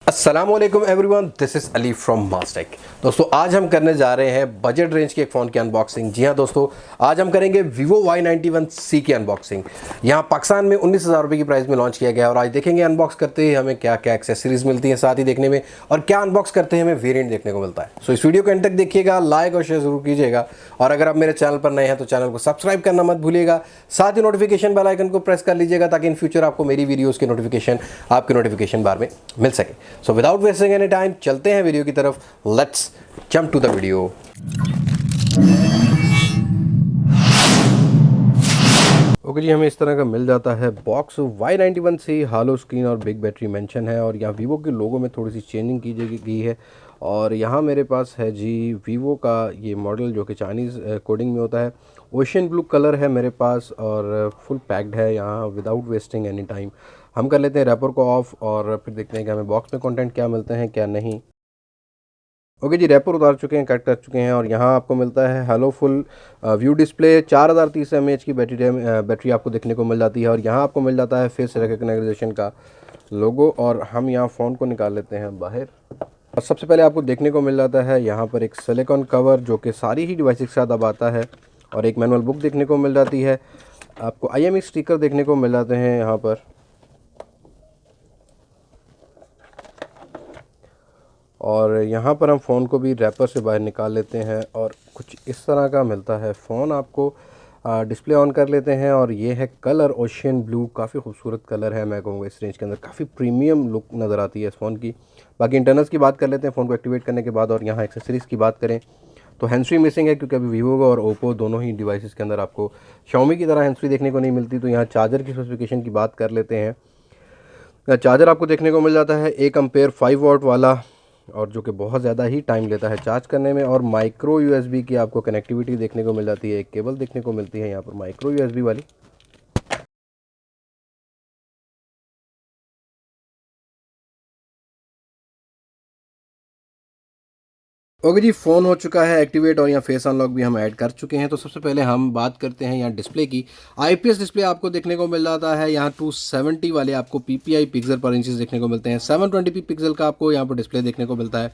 अस्सलामुअलैकुम everyone, this is Ali from Mastek. दोस्तों आज हम करने जा रहे हैं बजट रेंज के एक फ़ोन की अनबॉक्सिंग। जी हाँ दोस्तों, आज हम करेंगे Vivo Y91C की अनबॉक्सिंग। यहाँ पाकिस्तान में 19,000 रुपये की प्राइस में लॉन्च किया गया और आज देखेंगे अनबॉक्स करते ही हमें क्या क्या एक्सेसरीज मिलती हैं साथ ही देखने में, और क्या अनबॉक्स करते ही हमें वेरिएंट देखने को मिलता है। सो इस वीडियो को एंड तक देखिएगा, लाइक और शेयर जरूर कीजिएगा, और अगर आप मेरे चैनल पर नए हैं तो चैनल को सब्सक्राइब करना मत भूलिएगा। साथ ही नोटिफिकेशन बेल आइकन को प्रेस कर लीजिएगा ताकि इन फ्यूचर आपको मेरी वीडियोज़ की नोटिफिकेशन आपके नोटिफिकेशन बार में मिल सके। So without wasting any time चलते हैं वीडियो की तरफ। Let's jump to the video. Okay जी, हमें इस तरह का मिल जाता है बॉक्स। Y91C हालो स्क्रीन और बिग बैटरी मेंशन है, और यहाँ वीवो के लोगो में थोड़ी सी चेंजिंग की गई है। और यहाँ मेरे पास है जी वीवो का ये मॉडल जो कि चाइनीज़ कोडिंग में होता है। ओशियन ब्लू कलर है मेरे पास और फुल पैक्ड है। यहाँ विदाउट वेस्टिंग एनी टाइम हम कर लेते हैं रैपर को ऑफ और फिर देखते हैं कि हमें बॉक्स में कंटेंट क्या मिलते हैं क्या नहीं। ओके जी, रैपर उतार चुके हैं, कट कर चुके हैं, और यहाँ आपको मिलता है hello full view display. 4030 mAh की बैटरी आपको देखने को मिल जाती है, और यहाँ आपको मिल जाता है फेस रिकग्नाइजेशन का लोगो। और हम यहाँ फ़ोन को निकाल लेते हैं बाहर, और सबसे पहले आपको देखने को मिल जाता है यहाँ पर एक सिलिकॉन कवर जो कि सारी ही डिवाइस के साथ अब आता है, और एक मैनुअल बुक देखने को मिल जाती है। आपको IMEI स्टिकर देखने को मिल जाते हैं यहाँ पर, और यहाँ पर हम फ़ोन को भी रैपर से बाहर निकाल लेते हैं, और कुछ इस तरह का मिलता है फ़ोन आपको। डिस्प्ले ऑन कर लेते हैं, और ये है कलर ओशियन ब्लू, काफ़ी खूबसूरत कलर है। मैं कहूँगा इस रेंज के अंदर काफ़ी प्रीमियम लुक नज़र आती है इस फ़ोन की। बाकी इंटरनल्स की बात कर लेते हैं फ़ोन को एक्टिवेट करने के बाद। और यहाँ एक्सेसरीज़ की बात करें तो हैंड्स फ्री मिसिंग है, क्योंकि अभी वीवो और ओप्पो दोनों ही डिवाइसेस के अंदर आपको शाओमी की तरह हैंड्स फ्री देखने को नहीं मिलती। तो यहाँ चार्जर की स्पेसिफिकेशन की बात कर लेते हैं। चार्जर आपको देखने को मिल जाता है 1 एम्पेयर 5 वॉट वाला, और जो कि बहुत ज़्यादा ही टाइम लेता है चार्ज करने में। और माइक्रो USB की आपको कनेक्टिविटी देखने को मिल जाती है, एक केबल देखने को मिलती है यहाँ पर माइक्रो USB वाली। ओके जी, फ़ोन हो चुका है एक्टिवेट, और यहाँ फेस अनलॉक भी हम ऐड कर चुके हैं। तो सबसे पहले हम बात करते हैं यहाँ डिस्प्ले की। IPS डिस्प्ले आपको देखने को मिल जाता है। यहाँ 270 वाले आपको PPI पिक्सल पर इंचेस देखने को मिलते हैं। 720p पिक्सल का आपको यहाँ पर डिस्प्ले देखने को मिलता है।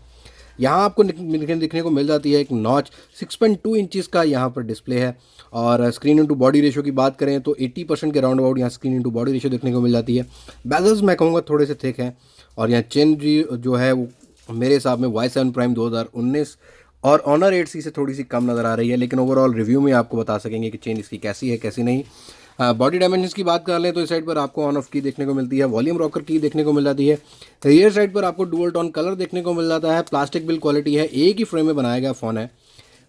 यहाँ आपको देखने को मिल जाती है एक नॉच। 6.2 इंचज़ का यहाँ पर डिस्प्ले है। और स्क्रीन इंटू बॉडी रेशो की बात करें तो 80% के राउंड अबाउट यहाँ स्क्रीन इंटू बॉडी रेशो देखने को मिल जाती है। बेजल्स मैं कहूँगा थोड़े से थिक हैं, और यहाँ चेन जो है वो मेरे हिसाब में Y7 प्राइम 2019 और ऑनर 8C से थोड़ी सी कम नज़र आ रही है। लेकिन ओवरऑल रिव्यू में आपको बता सकेंगे कि चेन इसकी कैसी है कैसी नहीं। बॉडी डायमेंशंस की बात कर लें तो इस साइड पर आपको ऑन ऑफ की देखने को मिलती है, वॉल्यूम रॉकर की देखने को मिल जाती है। रियर साइड पर आपको डुअल टोन कलर देखने को मिल जाता है। प्लास्टिक बिल्ड क्वालिटी है, एक ही फ्रेम में बनाया गया फ़ोन है।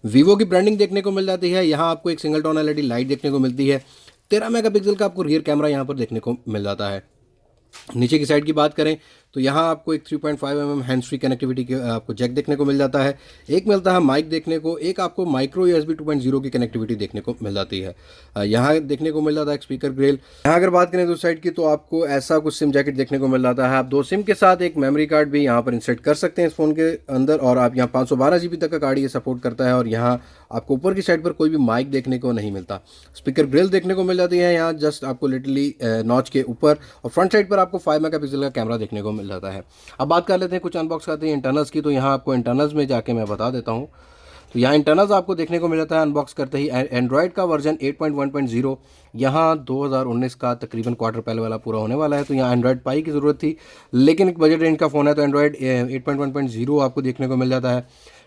वीवो की ब्रांडिंग देखने को मिल जाती है। यहाँ आपको एक सिंगल टोन LED लाइट देखने को मिलती है। 13 मेगापिक्सल का आपको रियर कैमरा यहाँ पर देखने को मिल जाता है। नीचे की साइड की बात करें तो यहाँ आपको एक 3.5 mm हैंड्स फ्री कनेक्टिविटी के आपको जैक देखने को मिल जाता है। एक मिलता है माइक देखने को, एक आपको माइक्रो USB 2.0 की कनेक्टिविटी देखने को मिल जाती है। यहाँ देखने को मिल जाता है एक स्पीकर ग्रिल। यहाँ अगर बात करें दूसरी साइड की तो आपको ऐसा कुछ सिम जैकेट देखने को मिल जाता है। आप 2 सिम के साथ एक मेमोरी कार्ड भी यहाँ पर इंसर्ट कर सकते हैं इस फ़ोन के अंदर, और आप यहाँ 512 GB तक का कार्ड ये सपोर्ट करता है। और यहाँ आपको ऊपर की साइड पर कोई भी माइक देखने को नहीं मिलता। स्पीकर ग्रिल देखने को मिल जाती है यहाँ जस्ट आपको लिटरली नॉच के ऊपर, और फ्रंट साइड पर आपको 5 मेगापिक्सल का कैमरा देखने को मिल जाता है। अब बात कर लेते हैं कुछ अनबॉक्स करते हैं इंटरनल्स की। तो यहाँ आपको इंटरनल्स में जाके मैं बता देता हूँ। तो यहाँ इंटरनल्स आपको देखने को मिल जाता है अनबॉक्स करते ही। एंड्रॉयड का वर्जन 8.1.0 यहाँ 2019 का तकरीबन क्वार्टर पहले वाला पूरा होने वाला है। तो यहाँ एंड्रॉयड पाई की ज़रूरत थी, लेकिन एक बजट रेंज का फ़ोन है तो एंड्रॉयड 8.1.0 आपको देखने को मिल जाता है।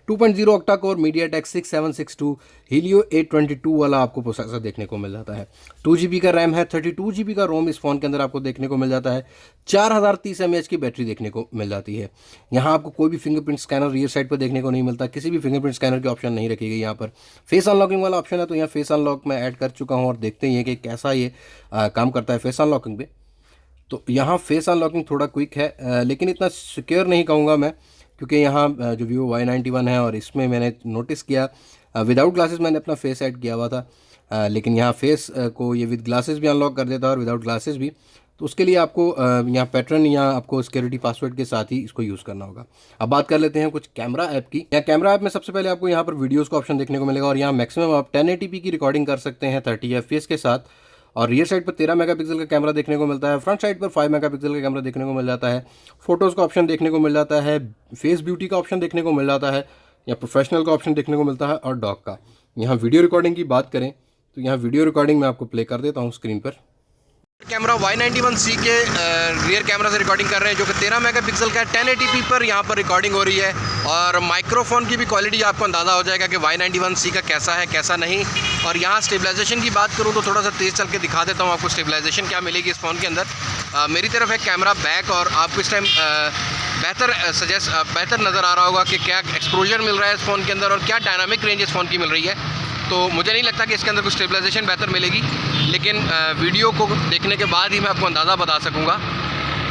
2.0 ऑक्टा कोर MediaTek 6762 हीलियो 822 वाला आपको प्रोसेसर देखने को मिल जाता है। 2 GB का रैम है, 32 GB का रोम इस फ़ोन के अंदर आपको देखने को मिल जाता है। 4030 mAh की बैटरी देखने को मिल जाती है। यहाँ आपको कोई भी फिंगरप्रिंट स्कैनर रियर साइड पर देखने को नहीं मिलता, किसी भी फिंगरप्रिंट स्कैनर की ऑप्शन नहीं रखी गई। यहाँ पर फेस अनलॉकिंग वाला ऑप्शन है, तो यहाँ फेस अनलॉक मैं ऐड कर चुका हूँ, और देखते ही हैं कि कैसा ये काम करता है फेस अनलॉकिंग पे। तो यहाँ फेस अनलॉकिंग थोड़ा क्विक है, लेकिन इतना सिक्योर नहीं कहूँगा मैं, क्योंकि यहाँ जो Vivo Y91 है और इसमें मैंने नोटिस किया विदाउट ग्लासेस मैंने अपना फेस ऐड किया हुआ था, लेकिन यहाँ फेस को ये विद ग्लासेस भी अनलॉक कर देता है और विदाउट ग्लासेस भी। तो उसके लिए आपको यहाँ पैटर्न या आपको सिक्योरिटी पासवर्ड के साथ ही इसको यूज़ करना होगा। अब बात कर लेते हैं कुछ कैमरा ऐप की। यहाँ कैमरा ऐप में सबसे पहले आपको यहाँ पर वीडियोज़ का ऑप्शन देखने को मिलेगा, और यहाँ मैक्सिमम आप 1080p की रिकॉर्डिंग कर सकते हैं 30 FPS के साथ। और रियर साइड पर 13 मेगापिक्सल का कैमरा देखने को मिलता है, फ्रंट साइड पर 5 मेगापिक्सल का कैमरा देखने को मिल जाता है, फोटोज़ का ऑप्शन देखने को मिल जाता है, फेस ब्यूटी का ऑप्शन देखने को मिल जाता है, या प्रोफेशनल का ऑप्शन देखने को मिलता है, और डॉग का। यहाँ वीडियो रिकॉर्डिंग की बात करें तो यहाँ वीडियो रिकॉर्डिंग मैं आपको प्ले कर देता हूँ स्क्रीन पर। कैमरा Y91C के रियर कैमरा से रिकॉर्डिंग कर रहे हैं, जो कि 13 मेगापिक्सल का है। 1080p पर यहाँ पर रिकॉर्डिंग हो रही है, और माइक्रोफोन की भी क्वालिटी आपको अंदाज़ा हो जाएगा कि Y91C का कैसा है कैसा नहीं। और यहाँ स्टेबलाइजेशन की बात करूँ तो थोड़ा सा तेज़ चल के दिखा देता हूँ आपको स्टेबलाइजेशन क्या मिलेगी इस फ़ोन के अंदर। मेरी तरफ है कैमरा बैक, और आपको इस टाइम बेहतर नज़र आ रहा होगा कि क्या एक्सपोजर मिल रहा है इस फ़ोन के अंदर और क्या डायनामिक रेंज इस फ़ोन की मिल रही है। तो मुझे नहीं लगता कि इसके अंदर कुछ स्टेबलाइजेशन बेहतर मिलेगी, लेकिन वीडियो को देखने के बाद ही मैं आपको अंदाज़ा बता सकूँगा।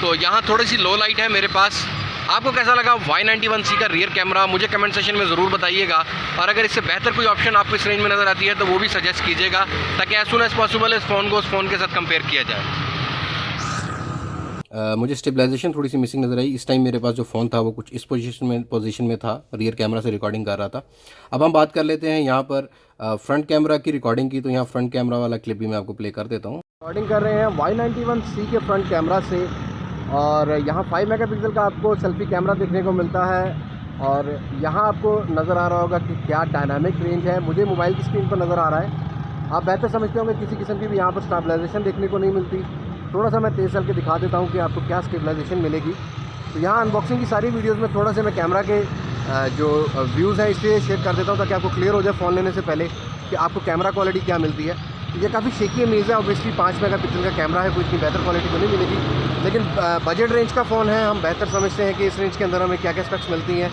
तो यहाँ थोड़ी सी लो लाइट है मेरे पास। आपको कैसा लगा Y91C का रियर कैमरा, मुझे कमेंट सेशन में ज़रूर बताइएगा, और अगर इससे बेहतर कोई ऑप्शन आपको इस रेंज में नज़र आती है तो वो भी सजेस्ट कीजिएगा, ताकि एज सुन एज़ पॉसिबल इस फ़ोन को उस फ़ोन के साथ कंपेयर किया जाए। मुझे स्टेबलाइजेशन थोड़ी सी मिसिंग नज़र आई। इस टाइम मेरे पास जो फ़ोन था वो कुछ इस पोजीशन में था, रियर कैमरा से रिकॉर्डिंग कर रहा था। अब हम बात कर लेते हैं यहाँ पर फ्रंट कैमरा की रिकॉर्डिंग की। तो यहाँ फ्रंट कैमरा वाला क्लिप भी मैं आपको प्ले कर देता हूँ। रिकॉर्डिंग कर रहे हैं Y91C के फ्रंट कैमरा से, और यहाँ 5 मेगापिक्सल का आपको सेल्फी कैमरा देखने को मिलता है, और यहाँ आपको नज़र आ रहा होगा कि क्या डायनामिक रेंज है। मुझे मोबाइल की स्क्रीन पर नज़र आ रहा है, आप बेहतर समझते होंगे किसी किस्म की भी यहाँ पर स्टेबलाइजेशन देखने को नहीं मिलती। थोड़ा सा मैं तेज़ चल के दिखा देता हूँ कि आपको क्या स्टेबलाइजेशन मिलेगी। तो यहाँ अनबॉक्सिंग की सारी वीडियोस में थोड़ा सा मैं कैमरा के जो व्यूज़ हैं इसलिए शेयर कर देता हूँ, ताकि आपको क्लियर हो जाए फ़ोन लेने से पहले कि आपको कैमरा क्वालिटी क्या मिलती है। ये काफ़ी शेकी इमेज है, ऑब्वियसली 5 मेगापिक्सल का कैमरा है, कोई इतनी बेहतर क्वालिटी तो नहीं मिलेगी, लेकिन बजट रेंज का फ़ोन है, हम बेहतर समझते हैं कि इस रेंज के अंदर हमें क्या क्या स्पेक्स मिलती हैं।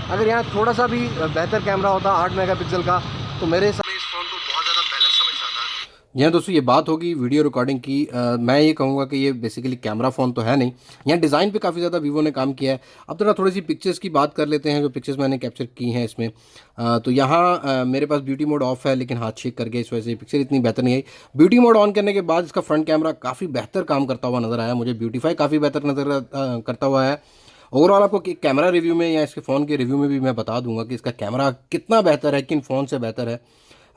अगर यहाँ थोड़ा सा भी बेहतर कैमरा होता 8 मेगापिक्सल का, तो मेरे इस फ़ोन को बहुत ज़्यादा बैलेंस समझ आता है। यहाँ दोस्तों ये बात होगी वीडियो रिकॉर्डिंग की। मैं ये कहूँगा कि ये बेसिकली कैमरा फ़ोन तो है नहीं। यहाँ डिज़ाइन पे काफ़ी ज़्यादा वीवो ने काम किया है। अब थोड़ी सी पिक्चर्स की बात कर लेते हैं, जो पिक्चर्स मैंने कैप्चर की हैं इसमें। तो यहाँ मेरे पास ब्यूटी मोड ऑफ है, लेकिन हाथ शेक करके इस वजह से पिक्चर इतनी बेहतर नहीं आई। ब्यूटी मोड ऑन करने के बाद इसका फ्रंट कैमरा काफ़ी बेहतर काम करता हुआ नज़र आया मुझे, ब्यूटीफाई काफ़ी बेहतर नज़र करता हुआ है। ओवरऑल आपको कैमरा रिव्यू में या इसके फ़ोन के रिव्यू में भी मैं बता दूंगा कि इसका कैमरा कितना बेहतर है, किन फ़ोन से बेहतर है।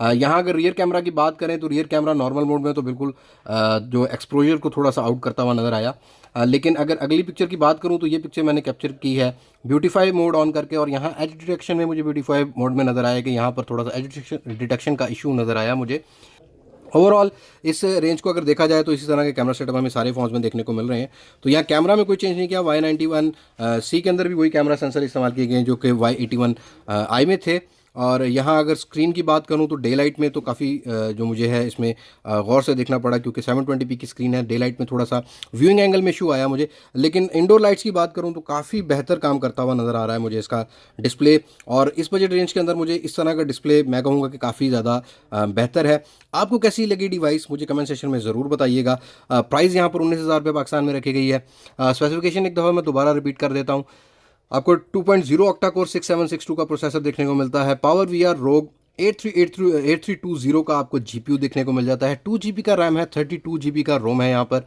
यहाँ अगर रियर कैमरा की बात करें तो रियर कैमरा नॉर्मल मोड में तो बिल्कुल जो एक्सपोजर को थोड़ा सा आउट करता हुआ नज़र आया। लेकिन अगर अगली पिक्चर की बात करूँ तो ये पिक्चर मैंने कैप्चर की है ब्यूटीफाई मोड ऑन करके, और यहाँ एज डिटेक्शन में मुझे ब्यूटीफाई मोड में नज़र आया कि यहाँ पर थोड़ा सा एज डिटेक्शन का इशू नज़र आया मुझे। ओवरऑल इस रेंज को अगर देखा जाए तो इसी तरह के कैमरा सेटअप हमें सारे फोन्स में देखने को मिल रहे हैं। तो यहाँ कैमरा में कोई चेंज नहीं किया। Y91C के अंदर भी वही कैमरा सेंसर इस्तेमाल किए गए हैं जो कि Y81i में थे। और यहाँ अगर स्क्रीन की बात करूँ तो डे लाइट में तो काफ़ी जो मुझे है इसमें गौर से देखना पड़ा, क्योंकि 720p की स्क्रीन है। डे लाइट में थोड़ा सा व्यूइंग एंगल में इशू आया मुझे, लेकिन इंडोर लाइट्स की बात करूँ तो काफ़ी बेहतर काम करता हुआ नज़र आ रहा है मुझे इसका डिस्प्ले। और इस बजट रेंज के अंदर मुझे इस तरह का डिस्प्ले मैं कहूँगा कि काफ़ी ज़्यादा बेहतर है। आपको कैसी लगी डिवाइस मुझे कमेंट सेक्शन में ज़रूर बताइएगा। प्राइस यहाँ पर 19,000 रुपये पाकिस्तान में रखी गई है। स्पेसिफिकेशन एक दफ़ा मैं दोबारा रिपीट कर देता हूँ। आपको 2.0 ऑक्टा कोर 6762 का प्रोसेसर देखने को मिलता है। पावर वी आर रोग 8320 का आपको GPU देखने को मिल जाता है। 2 GB का रैम है, 32 GB का रोम है। यहाँ पर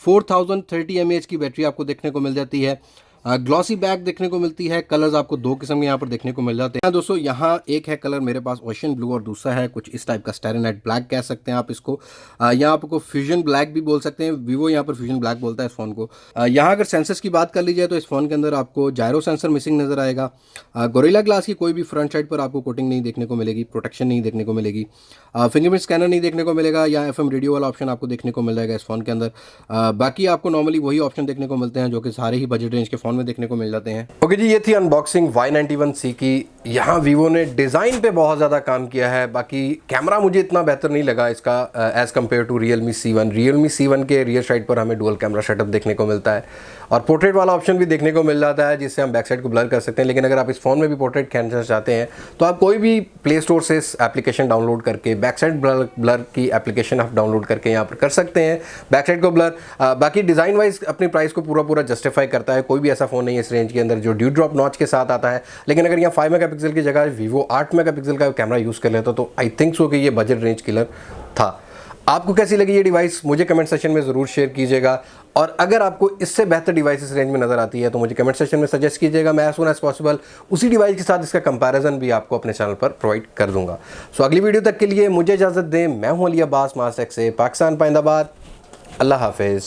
4030 mAh की बैटरी आपको देखने को मिल जाती है। ग्लॉसी बैक देखने को मिलती है। कलर्स आपको दो किस्म के यहाँ पर देखने को मिल जाते हैं दोस्तों। यहाँ एक है कलर मेरे पास ओशन ब्लू, और दूसरा है कुछ इस टाइप का स्टेरेनाइट ब्लैक कह सकते हैं आप इसको। यहाँ आपको फ्यूजन ब्लैक भी बोल सकते हैं, वीवो यहाँ पर फ्यूजन ब्लैक बोलता है इस फ़ोन को। यहाँ अगर सेंसर्स की बात कर ली जाए तो इस फ़ोन के अंदर आपको जायरो सेंसर मिसिंग नज़र आएगा। गोरिल्ला ग्लास की कोई भी फ्रंट साइड पर आपको कोटिंग नहीं देखने को मिलेगी, प्रोटेक्शन नहीं देखने को मिलेगी। फिंगरप्रिंट स्कैनर नहीं देखने को मिलेगा, या FM रेडियो वाला ऑप्शन आपको देखने को मिल जाएगा इस फ़ोन के अंदर। बाकी आपको नॉर्मली वही ऑप्शन देखने को मिलते हैं जो कि सारे ही बजट रेंज के फ़ोन में देखने को मिल जाते हैं। ओके जी, ये थी अनबॉक्सिंग Y91C की। यहाँ वीवो ने डिज़ाइन पे बहुत ज़्यादा काम किया है। बाकी कैमरा मुझे इतना बेहतर नहीं लगा इसका as compare to Realme C1 के रियर साइड पर हमें डुअल कैमरा सेटअप देखने को मिलता है, और पोर्ट्रेट वाला ऑप्शन भी देखने को मिल जाता है जिससे हम बैक साइड को ब्लर कर सकते हैं। लेकिन अगर आप इस फ़ोन में भी पोर्ट्रेट खींचना चाहते हैं तो आप कोई भी प्ले स्टोर से एप्लीकेशन डाउनलोड करके बैक साइड ब्लर की एप्लीकेशन आप डाउनलोड करके यहाँ पर कर सकते हैं बैक साइड को ब्लर। बाकी डिज़ाइन वाइज अपनी प्राइस को पूरा जस्टिफाई करता है। कोई भी ऐसा फ़ोन नहीं है इस रेंज के अंदर जो ड्यू ड्रॉप नॉच के साथ आता है। लेकिन अगर यहाँ 5 मेगापिक्सल की जगह वीवो 8 मेगापिक्सल का कैमरा यूज़ कर लेता तो आई थिंक सो कि ये बजट रेंज किलर था। आपको कैसी लगी ये डिवाइस मुझे कमेंट सेक्शन में ज़रूर शेयर कीजिएगा। और अगर आपको इससे बेहतर डिवाइस इस रेंज में नज़र आती है तो मुझे कमेंट सेक्शन में सजेस्ट कीजिएगा, मैं एज सून एज पॉसिबल उसी डिवाइस के साथ इसका कंपैरिजन भी आपको अपने चैनल पर प्रोवाइड कर दूंगा। सो अगली वीडियो तक के लिए मुझे इजाज़त दें। मैं हूं अली अब्बास मास्टेक से पाकिस्तान पाइंदाबाद। अल्लाह हाफिज़।